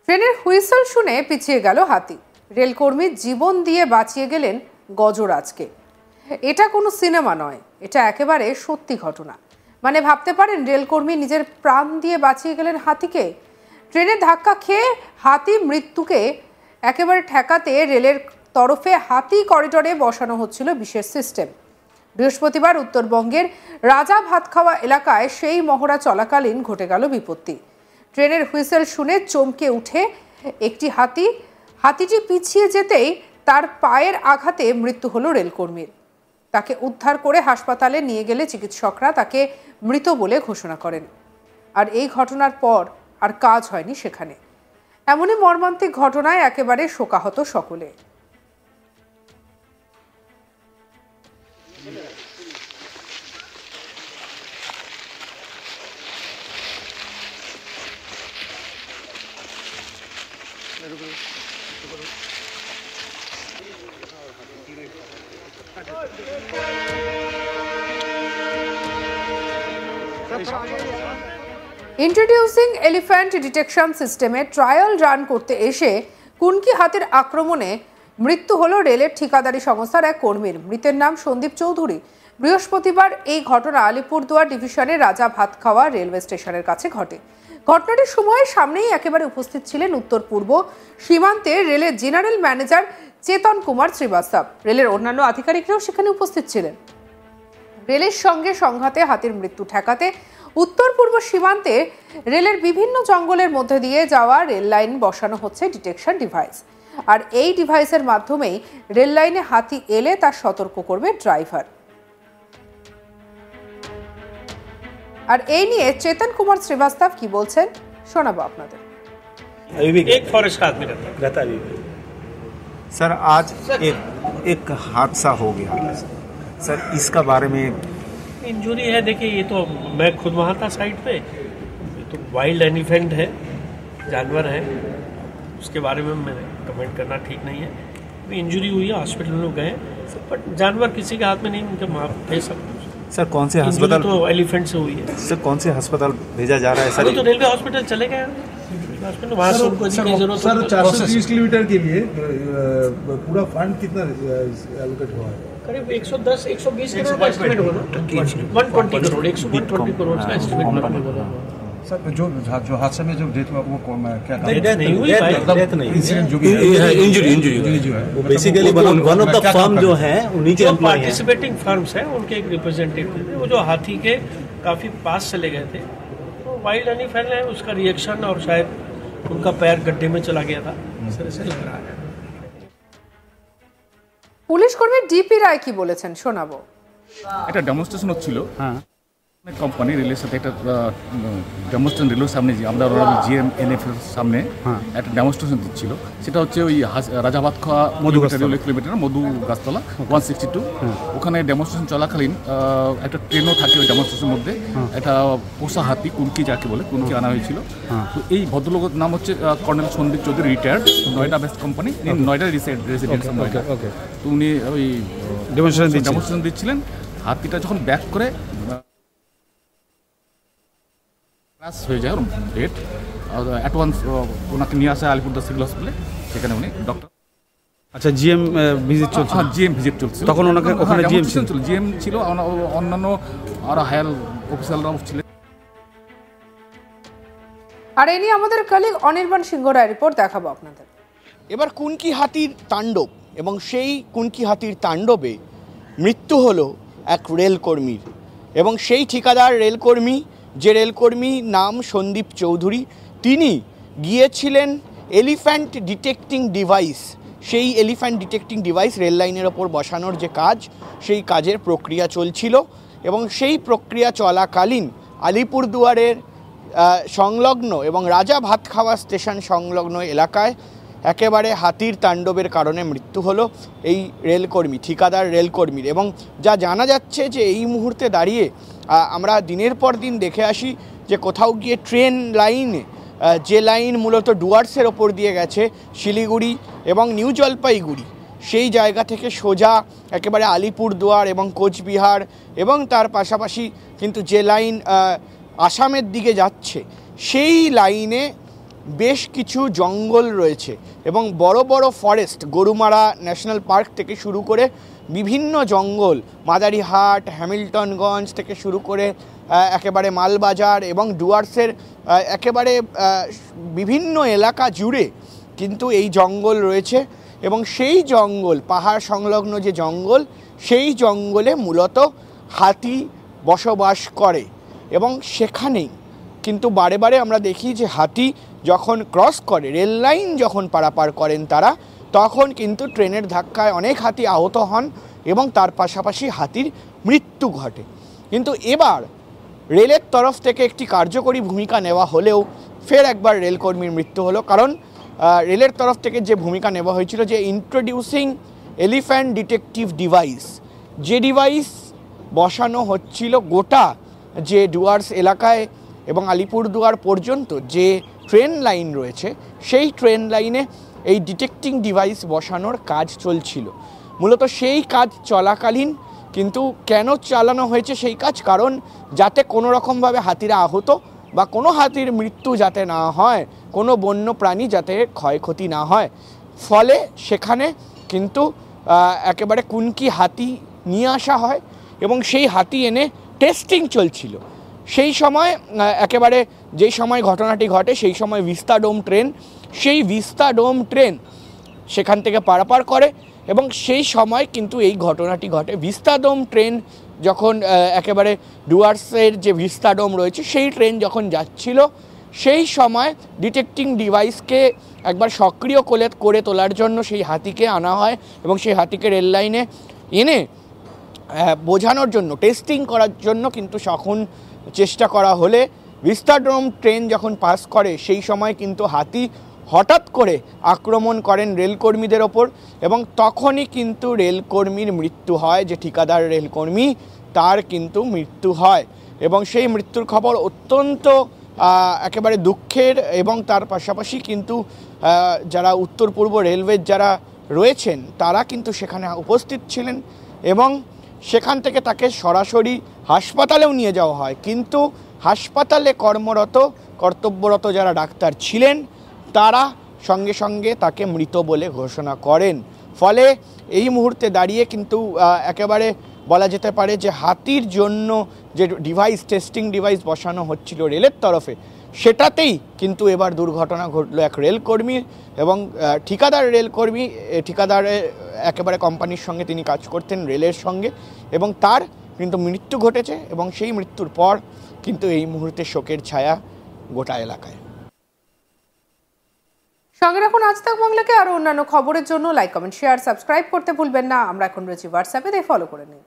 ট্রেনের হুইসেল শুনে পিছিয়ে গেল হাতি। রেলকর্মী জীবন দিয়ে বাঁচিয়ে গেলেন গজরাজকে। এটা কোনো সিনেমা নয়, এটা একেবারে সত্যি ঘটনা। মানে ভাবতে পারেন, রেলকর্মী নিজের প্রাণ দিয়ে বাঁচিয়ে গেলেন হাতিকে। ট্রেনের ধাক্কা খেয়ে হাতি মৃত্যুকে একেবারে ঠেকাতে রেলের তরফে হাতি করিডোরে বসানো হচ্ছিল বিশেষ সিস্টেম। বৃহস্পতিবার উত্তরবঙ্গের রাজা ভাতখাওয়া এলাকায় সেই মহড়া চলাকালীন ঘটে গেল বিপত্তি। ট্রেনের হুইসেল শুনে চমকে উঠে একটি হাতিটি পিছিয়ে যেতেই তার পায়ের আঘাতে মৃত্যু হলো রেলকর্মীর। তাকে উদ্ধার করে হাসপাতালে নিয়ে গেলে চিকিৎসকরা তাকে মৃত বলে ঘোষণা করেন। আর এই ঘটনার পর আর কাজ হয়নি সেখানে। এমনই মর্মান্তিক ঘটনায় একেবারে শোকাহত সকলে। ইন্ট্রোডিউসিং এলিফ্যান্ট ডিটেকশন সিস্টেমে ট্রায়াল রান করতে এসে কুনকি হাতির আক্রমণে মৃত্যু হলো রেলের ঠিকাদারি সংস্থার এক কর্মীর। মৃতের নাম সন্দীপ চৌধুরী। বৃহস্পতিবার এই ঘটনা আলিপুরদুয়ার ডিভিশনের রাজা ভাতখাওয়া রেলওয়ে স্টেশনের কাছে ঘটে। ঘটনাটির সময় সামনেই একেবারে উপস্থিত ছিলেন উত্তর পূর্ব সীমান্তে রেলের জেনারেল ম্যানেজার চেতন কুমার শ্রীবাস্তব। রেলের অন্যান্য আধিকারিকরাও সেখানে উপস্থিত ছিলেন। রেলের সঙ্গে সংঘাতে হাতির মৃত্যু ঠেকাতে উত্তর পূর্ব সীমান্তে রেলের বিভিন্ন জঙ্গলের মধ্যে দিয়ে যাওয়া রেল লাইন বসানো হচ্ছে ডিটেকশন ডিভাইস। আর এই ডিভাইসের মাধ্যমেই রেল লাইনে হাতি এলে তা সতর্ক করবে ড্রাইভার। আর এই নিয়ে চেতন কুমার শ্রীবাস্তব কি বলছেন শোনাবো আপনাদের। एक फॉरेस्ट का आदमी रहता है सर। आज एक हादसा हो गया सर, इसका बारे में इंजरी है। देखिए, ये तो मैं खुद वहाँ था साइड पे। ये तो वाइल्ड एलिफेंट है, जानवर है, उसके बारे में मैं कमेंट करना ठीक नहीं है। इंजरी हुई है, हॉस्पिटल में गए, बट जानवर किसी के हाथ में नहीं, उनके मार थे सब। सर कौन से अस्पताल? तो एलिफेंट से हुई है। सर कौन से अस्पताल भेजा जा रहा है सर? तो रेलवे हॉस्पिटल चले गए हॉस्पिटल, वहाँ से उनको इतनी जरूरत। सर 430 किलोमीटर के लिए पूरा फंड कितना एलोकेट हुआ है? करीब 110-120 करोड़ का एस्टिमेट होगा। 120 करोड़ 120 करोड़ का एस्टिमेट होगा। सर जो हादसे में जो डेथ हुआ वो कौन क्या था? डेथ नहीं हुई, डेथ नहीं, इंसिडेंट जो इंजरी जो है वो basically one of the firm जो है उन्हीं के पार्टिसिपेटिंग फर्म्स हैं, उनके एक रिप्रेजेंटेटिव थे। वो जो हाथी के काफी पास चले गए थे, तो वाइल्ड एलिफेंट है, उसका रिएक्शन और शायद उनका पैर गड्ढे में चला गया था, इस तरह से लग रहा है। পুলিশ কর্মী ডিপি রায় কি বলেছেন শোনাবো। একটা ডেমনস্ট্রেশন হচ্ছিল, কোম্পানি রেলের সাথে একটা ডেমনস্ট্রেশন রেলের সামনে, যে আমরা জিএমএনএফ এর সামনে একটা ডেমনস্ট্রেশন দিচ্ছিল। সেটা হচ্ছে ওই রাজা ভাতখাওয়া কিলোমিটার মধু গাছতলা 162। ওখানে ডেমনস্ট্রেশন চলাকালীন একটা ট্রেনও থাকে ওই ডেমনস্ট্রেশনের মধ্যে। একটা পোষা হাতি কুনকি, যাকে বলে কুনকি, আনা হয়েছিল। তো এই ভদ্রলোকের নাম হচ্ছে colonel Sandeep Chaudhary, retired, Noida best company, Noida residence Noida. তো উনি ওই ডেমনস্ট্রেশন দিচ্ছিলেন। হাতিটা যখন ব্যাক করে ক্রাশ হয়ে যায়, ডেট অ্যাডভান্স, ওনাকে নিয়ে আসা আলিপুরদুয়ার সিভিল হসপিটালে। সেখানে উনি ডক্টর আচ্ছা জিএম ভিজিট চলছে। হ্যাঁ, জিএম ভিজিট চলছে তখন ওনাকে ওখানে জিএম ছিল, অন্যান্য আরো হায়ার অফিসাররাও ছিলেন। আর এই নিয়ে আমাদের কলিগ অনির্বাণ সিংহ রায় রিপোর্ট দেখাবো আপনাদের। এবার কুনকি হাতির তাণ্ডব, এবং সেই কুনকি হাতির তাণ্ডবে মৃত্যু হলো এক রেলকর্মীর, এবং সেই ঠিকাদার রেলকর্মী, যে রেলকর্মী নাম সন্দীপ চৌধুরী, তিনি গিয়েছিলেন এলিফ্যান্ট ডিটেক্টিং ডিভাইস, সেই এলিফ্যান্ট ডিটেক্টিং ডিভাইস রেল লাইনের ওপর বসানোর যে কাজ, সেই কাজের প্রক্রিয়া চলছিল। এবং সেই প্রক্রিয়া চলাকালীন আলিপুরদুয়ারের সংলগ্ন এবং রাজা ভাতখাওয়া স্টেশন সংলগ্ন এলাকায় একেবারে হাতির তাণ্ডবের কারণে মৃত্যু হলো এই রেলকর্মী, ঠিকাদার রেলকর্মীর। এবং যা জানা যাচ্ছে যে এই মুহূর্তে দাঁড়িয়ে আমরা দিনের পর দিন দেখে আসি যে কোথাও গিয়ে ট্রেন লাইনে, যে লাইন মূলত ডুয়ার্সের ওপর দিয়ে গেছে শিলিগুড়ি এবং নিউ জলপাইগুড়ি, সেই জায়গা থেকে সোজা একেবারে আলিপুরদুয়ার এবং কোচবিহার, এবং তার পাশাপাশি কিন্তু যে লাইন আসামের দিকে যাচ্ছে, সেই লাইনে বেশ কিছু জঙ্গল রয়েছে এবং বড় বড় ফরেস্ট, গরুমারা ন্যাশনাল পার্ক থেকে শুরু করে বিভিন্ন জঙ্গল, মাদারিহাট, হ্যামিল্টনগঞ্জ থেকে শুরু করে একেবারে মালবাজার এবং ডুয়ার্সের একেবারে বিভিন্ন এলাকা জুড়ে কিন্তু এই জঙ্গল রয়েছে। এবং সেই জঙ্গল, পাহাড় সংলগ্ন যে জঙ্গল, সেই জঙ্গলে মূলত হাতি বসবাস করে এবং সেখানেই কিন্তু বারে বারে আমরা দেখি যে হাতি যখন ক্রস করে, রেল লাইন যখন পারাপার করেন তারা, তখন কিন্তু ট্রেনের ধাক্কায় অনেক হাতি আহত হন এবং তার পাশাপাশি হাতির মৃত্যু ঘটে। কিন্তু এবার রেলের তরফ থেকে একটি কার্যকরী ভূমিকা নেওয়া হলেও ফের একবার রেলকর্মীর মৃত্যু হলো। কারণ রেলের তরফ থেকে যে ভূমিকা নেওয়া হয়েছিল যে ইন্ট্রোডিউসিং এলিফ্যান্ট ডিটেকটিভ ডিভাইস, যে ডিভাইস বসানো হচ্ছিল গোটা যে ডুয়ার্স এলাকায় এবং আলিপুরদুয়ার পর্যন্ত যে ট্রেন লাইন রয়েছে, সেই ট্রেন লাইনে এই ডিটেক্টিং ডিভাইস বসানোর কাজ চলছিল। মূলত সেই কাজ চলাকালীন কিন্তু কেন চালানো হয়েছে সেই কাজ, কারণ যাতে কোনো রকমভাবে হাতিরা আহত বা কোনো হাতির মৃত্যু যাতে না হয়, কোনো বন্য প্রাণী যাতে ক্ষয়ক্ষতি না হয়। ফলে সেখানে কিন্তু একেবারে কুনকি হাতি নিয়ে আসা হয় এবং সেই হাতি এনে টেস্টিং চলছিল। সেই সময় একেবারে যেই সময় ঘটনাটি ঘটে সেই সময় ভিস্তাডোম ট্রেন, সেই ভিস্তাডোম ট্রেন সেখান থেকে পারাপার করে এবং সেই সময় কিন্তু এই ঘটনাটি ঘটে। ভিস্তাডোম ট্রেন যখন একেবারে ডুয়ার্সের যে ভিস্তাডোম রয়েছে সেই ট্রেন যখন যাচ্ছিল, সেই সময় ডিটেক্টিং ডিভাইসকে একবার সক্রিয় করে তোলার জন্য সেই হাতিকে আনা হয় এবং সেই হাতিকে রেল লাইনে এনে বোঝানোর জন্য, টেস্টিং করার জন্য কিন্তু তখন চেষ্টা করা হলে ভিস্তাডোম ট্রেন যখন পাস করে সেই সময় কিন্তু হাতি হঠাৎ করে আক্রমণ করেন রেলকর্মীদের ওপর এবং তখনই কিন্তু রেলকর্মীর মৃত্যু হয়। যে ঠিকাদার রেলকর্মী, তার কিন্তু মৃত্যু হয় এবং সেই মৃত্যুর খবর অত্যন্ত একেবারে দুঃখের। এবং তার পাশাপাশি কিন্তু যারা উত্তর পূর্ব রেলওয়ের যারা রয়েছেন তারা কিন্তু সেখানে উপস্থিত ছিলেন এবং সেখান থেকে তাকে সরাসরি হাসপাতালেও নিয়ে যাওয়া হয়। কিন্তু হাসপাতালে কর্তব্যরত যারা ডাক্তার ছিলেন তারা সঙ্গে সঙ্গে তাকে মৃত বলে ঘোষণা করেন। ফলে এই মুহূর্তে দাঁড়িয়ে কিন্তু একেবারে বলা যেতে পারে যে হাতির জন্য যে ডিভাইস, টেস্টিং ডিভাইস বসানো হচ্ছিল রেলের তরফে, সেটাতেই কিন্তু এবার দুর্ঘটনা ঘটলো এক রেলকর্মীর এবং ঠিকাদার রেলকর্মী। ঠিকাদারের একেবারে কোম্পানির সঙ্গে তিনি কাজ করতেন, রেলের সঙ্গে, এবং তার কিন্তু মৃত্যু ঘটেছে এবং সেই মৃত্যুর পর কিন্তু এই মুহূর্তে শোকের ছায়া গোটা এলাকায়। সঙ্গে রাখুন আজ তাক বাংলাকে। আরো অন্যান্য খবরের জন্য লাইক, কমেন্ট, শেয়ার, সাবস্ক্রাইব করতে ভুলবেন না। আমরা এখন রয়েছি হোয়াটসঅ্যাপে, ফলো করে নিন।